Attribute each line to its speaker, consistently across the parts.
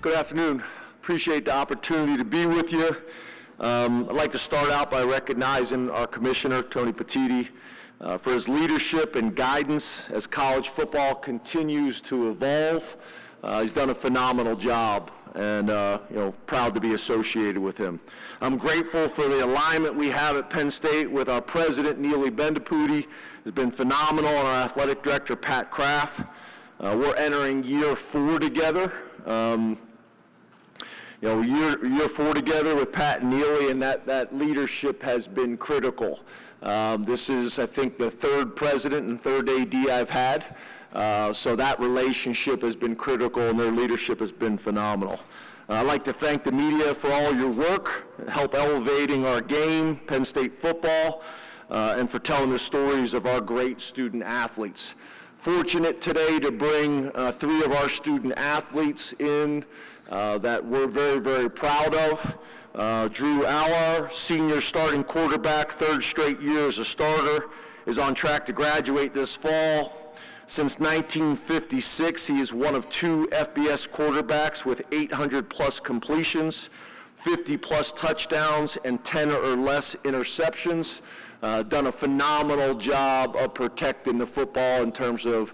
Speaker 1: Good afternoon. Appreciate the opportunity to be with you. I'd like to start out by recognizing our commissioner, Tony Petitti, for his leadership and guidance as college football continues to evolve. He's done a phenomenal job, and proud to be associated with him. I'm grateful for the alignment we have at Penn State with our president, Nittany Lions. Has been phenomenal, and our athletic director, Pat Kraft. We're entering year 4 together. Year 4 together with Pat and Neely, and that leadership has been critical. This is, I think, the 3rd president and 3rd AD I've had. So that relationship has been critical, and their leadership has been phenomenal. I'd like to thank the media for all your work, help elevating our game, Penn State football, and for telling the stories of our great student athletes. Fortunate today to bring 3 of our student athletes in that we're very, very proud of. Drew Aller, senior starting quarterback, 3rd straight year as a starter, is on track to graduate this fall. Since 1956, he is one of 2 FBS quarterbacks with 800-plus completions, 50-plus touchdowns, and 10 or less interceptions. Done a phenomenal job of protecting the football in terms of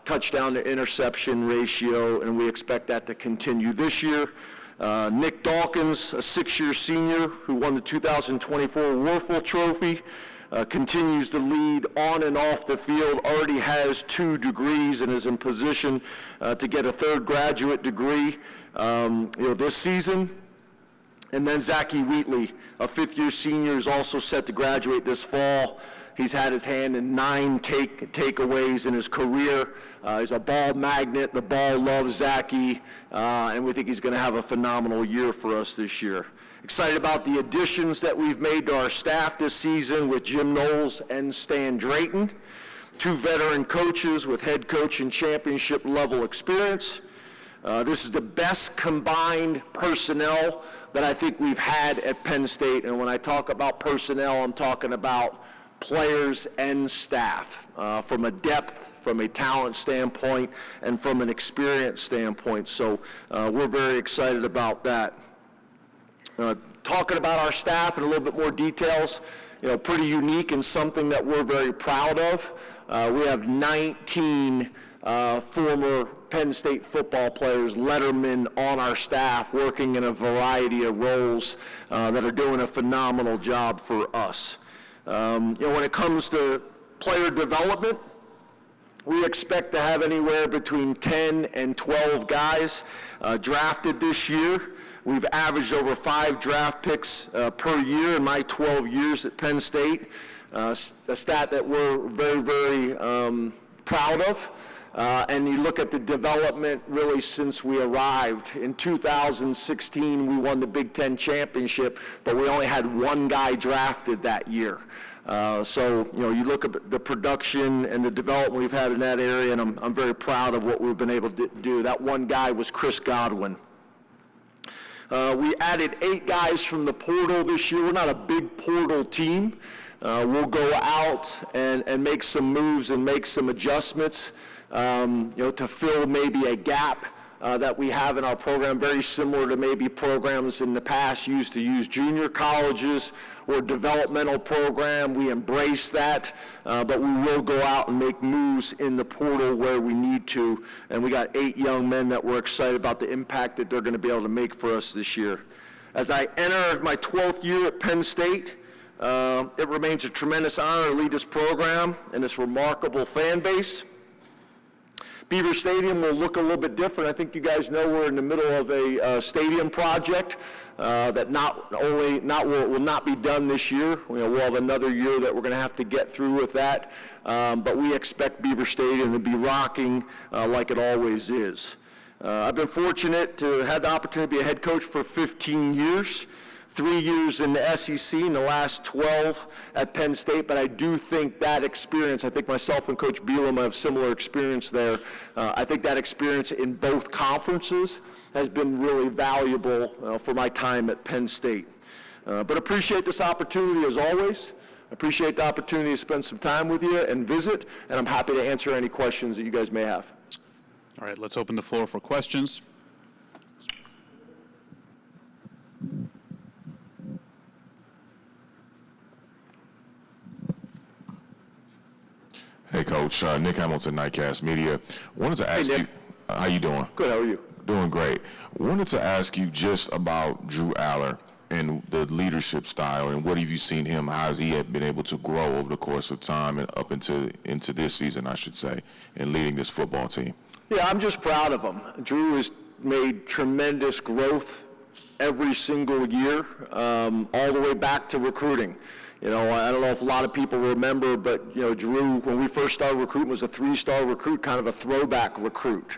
Speaker 1: touchdown to interception ratio, and we expect that to continue this year. Nick Dawkins, a 6-year senior who won the 2024 Werfel Trophy, continues to lead on and off the field, already has 2 degrees and is in position to get a 3rd graduate degree this season. And then Zachy Wheatley, a 5th-year senior, is also set to graduate this fall. He's had his hand in 9 takeaways in his career. He's a ball magnet. The ball loves Zachy, and we think he's going to have a phenomenal year for us this year. Excited about the additions that we've made to our staff this season with Jim Knowles and Stan Drayton, 2 veteran coaches with head coach and championship level experience. This is the best combined personnel that I think we've had at Penn State, and when I talk about personnel, I'm talking about players and staff, from a depth, from a talent standpoint, and from an experience standpoint. So we're very excited about that. Talking about our staff in a little bit more details, pretty unique and something that we're very proud of. We have 19 former Penn State football players, lettermen, on our staff working in a variety of roles that are doing a phenomenal job for us. When it comes to player development, we expect to have anywhere between 10 and 12 guys drafted this year. We've averaged over 5 draft picks per year in my 12 years at Penn State, a stat that we're very, very proud of. And you look at the development really since we arrived. In 2016, we won the Big Ten championship, but we only had 1 guy drafted that year. So you look at the production and the development we've had in that area, and I'm very proud of what we've been able to do. That 1 guy was Chris Godwin. We added 8 guys from the portal this year. We're not a big portal team. We'll go out and make some moves and make some adjustments, to fill maybe a gap that we have in our program, very similar to maybe programs in the past used to use junior colleges or developmental program. We embrace that, but we will go out and make moves in the portal where we need to, and we got 8 young men that we're excited about the impact that they're going to be able to make for us this year. As I enter my 12th year at Penn State, it remains a tremendous honor to lead this program and this remarkable fan base. Beaver Stadium will look a little bit different. I think you guys know we're in the middle of a stadium project that will not be done this year. We'll have another year that we're going to have to get through with that. But we expect Beaver Stadium to be rocking like it always is. I've been fortunate to have the opportunity to be a head coach for 15 years. 3 years in the SEC and the last 12 at Penn State, but I do think that experience, I think myself and Coach Bielema have similar experience there. I think that experience in both conferences has been really valuable for my time at Penn State. But appreciate this opportunity as always. Appreciate the opportunity to spend some time with you and visit, and I'm happy to answer any questions that you guys may have.
Speaker 2: All right, let's open the floor for questions. Coach, Nick Hamilton, Nightcast Media. Wanted to ask you, how you doing?
Speaker 1: Good, how are you?
Speaker 2: Doing great. Wanted to ask you just about Drew Aller and the leadership style, and what have you seen him, how has he been able to grow over the course of time and up into this season, I should say, in leading this football team?
Speaker 1: Yeah, I'm just proud of him. Drew has made tremendous growth every single year, all the way back to recruiting. You know, I don't know if a lot of people remember, but, you know, Drew, when we first started recruiting, was a 3-star recruit, kind of a throwback recruit.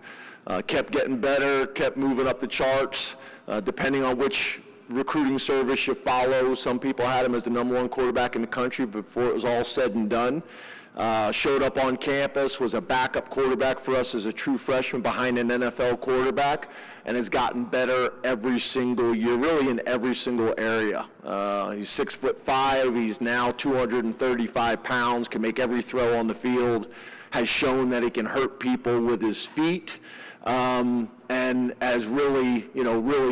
Speaker 1: Kept getting better, kept moving up the charts, depending on which recruiting service you follow. Some people had him as the #1 quarterback in the country before it was all said and done. Showed up on campus, was a backup quarterback for us as a true freshman behind an NFL quarterback, and has gotten better every single year, really in every single area. He's 6'5", he's now 235 pounds, can make every throw on the field, has shown that he can hurt people with his feet, and has really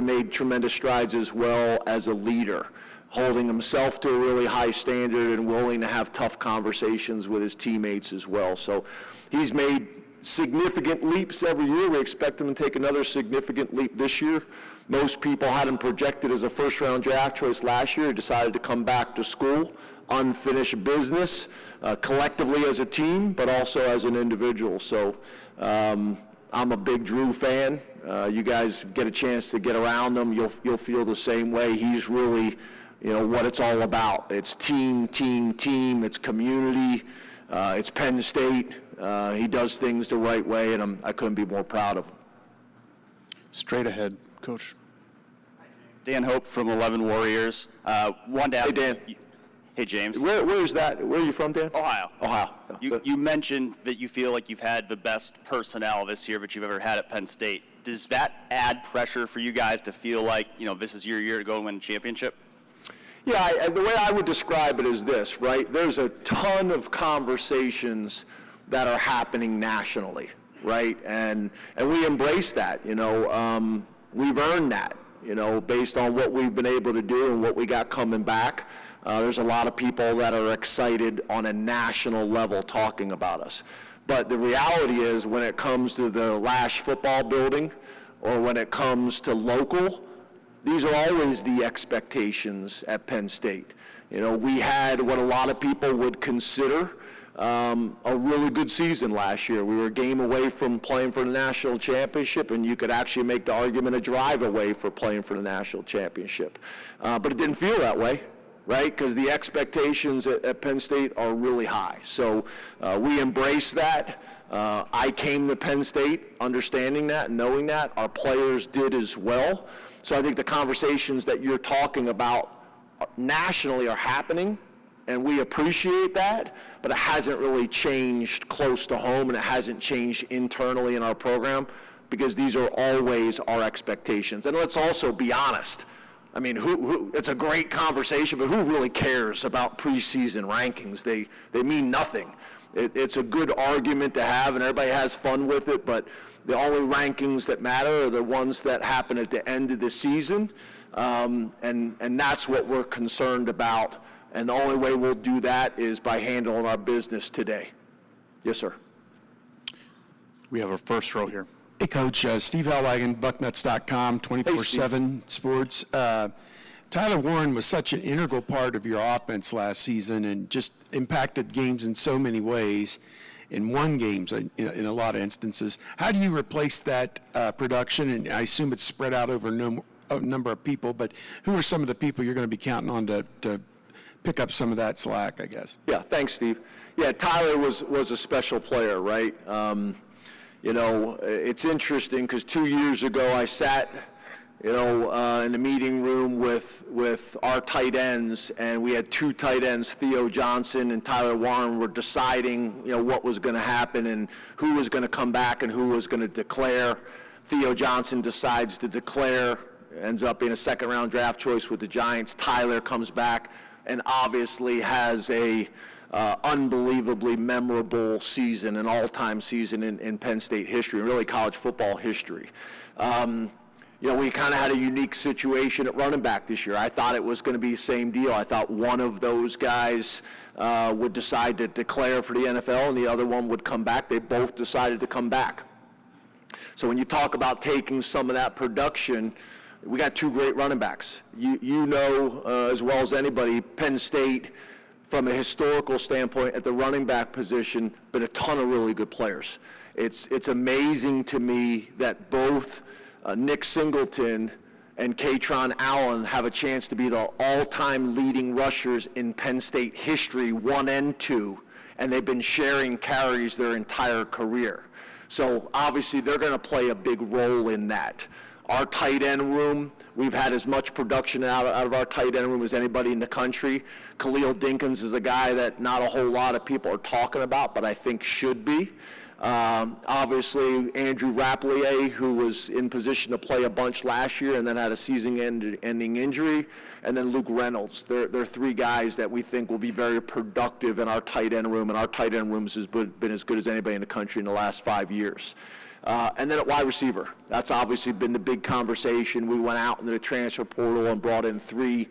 Speaker 1: made tremendous strides as well as a leader, holding himself to a really high standard and willing to have tough conversations with his teammates as well. So he's made significant leaps every year. We expect him to take another significant leap this year. Most people had him projected as a first-round draft choice last year. He decided to come back to school, unfinished business, collectively as a team, but also as an individual. So I'm a big Drew fan. You guys get a chance to get around him, you'll feel the same way. He's really, you know, what it's all about. It's team, it's community, it's Penn State. He does things the right way, and I couldn't be more proud of him.
Speaker 3: Straight ahead, Coach.
Speaker 4: Dan Hope from 11 Warriors. Wanted to ask,
Speaker 1: Hey, Dan.
Speaker 4: Hey, James.
Speaker 1: Where is that? Where are you from, Dan?
Speaker 4: Ohio.
Speaker 1: Ohio.
Speaker 4: You mentioned that you feel like you've had the best personnel this year that you've ever had at Penn State. Does that add pressure for you guys to feel like, you know, this is your year to go and win a championship?
Speaker 1: Yeah, the way I would describe it is this, right? There's a ton of conversations that are happening nationally, right? And we embrace that, you know. We've earned that, you know, based on what we've been able to do and what we got coming back. There's a lot of people that are excited on a national level talking about us. But the reality is, when it comes to the Lash football building or when it comes to local, these are always the expectations at Penn State. You know, we had what a lot of people would consider a really good season last year. We were a game away from playing for the national championship, and you could actually make the argument a drive away for playing for the national championship. But it didn't feel that way, right? Because the expectations at Penn State are really high. So we embrace that. I came to Penn State understanding that, knowing that. Our players did as well. So I think the conversations that you're talking about nationally are happening, and we appreciate that, but it hasn't really changed close to home, and it hasn't changed internally in our program, because these are always our expectations. And let's also be honest. I mean, it's a great conversation, but who really cares about preseason rankings? They mean nothing. It's a good argument to have, and everybody has fun with it, but the only rankings that matter are the ones that happen at the end of the season, and that's what we're concerned about. And the only way we'll do that is by handling our business today. Yes, sir.
Speaker 3: We have our first row here.
Speaker 5: Hey, Coach. Steve Hellwagen, Bucknuts.com, 24/7 Sports. Tyler Warren was such an integral part of your offense last season and just impacted games in so many ways and won games in a lot of instances. How do you replace that production? And I assume it's spread out over a number of people, but who are some of the people you're going to be counting on to pick up some of that slack, I guess?
Speaker 1: Yeah, thanks, Steve. Yeah, Tyler was a special player, right? You know, it's interesting because 2 years ago I sat, you know, in the meeting room with our tight ends, and we had two tight ends, Theo Johnson and Tyler Warren, were deciding, you know, what was going to happen and who was going to come back and who was going to declare. Theo Johnson decides to declare, ends up being a second-round draft choice with the Giants. Tyler comes back and obviously has a unbelievably memorable season, an all-time season in Penn State history, and really college football history. we kind of had a unique situation at running back this year. I thought it was going to be the same deal. I thought one of those guys would decide to declare for the NFL and the other one would come back. They both decided to come back. So when you talk about taking some of that production, we got two great running backs. You know as well as anybody, Penn State, from a historical standpoint at the running back position, been a ton of really good players. It's amazing to me that both Nick Singleton and Katron Allen have a chance to be the all-time leading rushers in Penn State history, 1 and 2, and they've been sharing carries their entire career. So obviously they're going to play a big role in that. Our tight end room, we've had as much production out of our tight end room as anybody in the country. Khalil Dinkins is a guy that not a whole lot of people are talking about, but I think should be. Obviously, Andrew Rapplier, who was in position to play a bunch last year and then had a season-ending injury, and then Luke Reynolds. They're three guys that we think will be very productive in our tight end room, and our tight end room has been as good as anybody in the country in the last 5 years. And then at wide receiver, that's obviously been the big conversation. We went out into the transfer portal and brought in three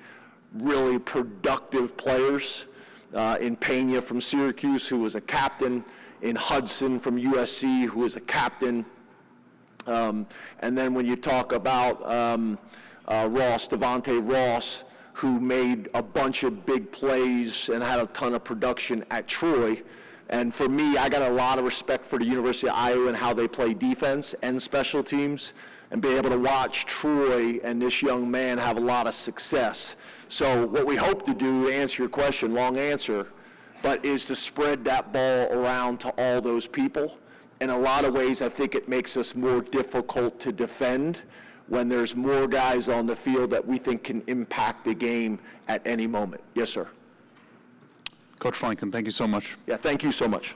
Speaker 1: really productive players. In Pena from Syracuse, who was a captain, in Hudson from USC, who was a captain. And then when you talk about Devontae Ross, who made a bunch of big plays and had a ton of production at Troy. And for me, I got a lot of respect for the University of Iowa and how they play defense and special teams, and be able to watch Troy and this young man have a lot of success. So what we hope to do, to answer your question, long answer, but is to spread that ball around to all those people. In a lot of ways, I think it makes us more difficult to defend when there's more guys on the field that we think can impact the game at any moment. Yes, sir.
Speaker 3: Coach Franklin, thank you so much.
Speaker 1: Yeah, thank you so much.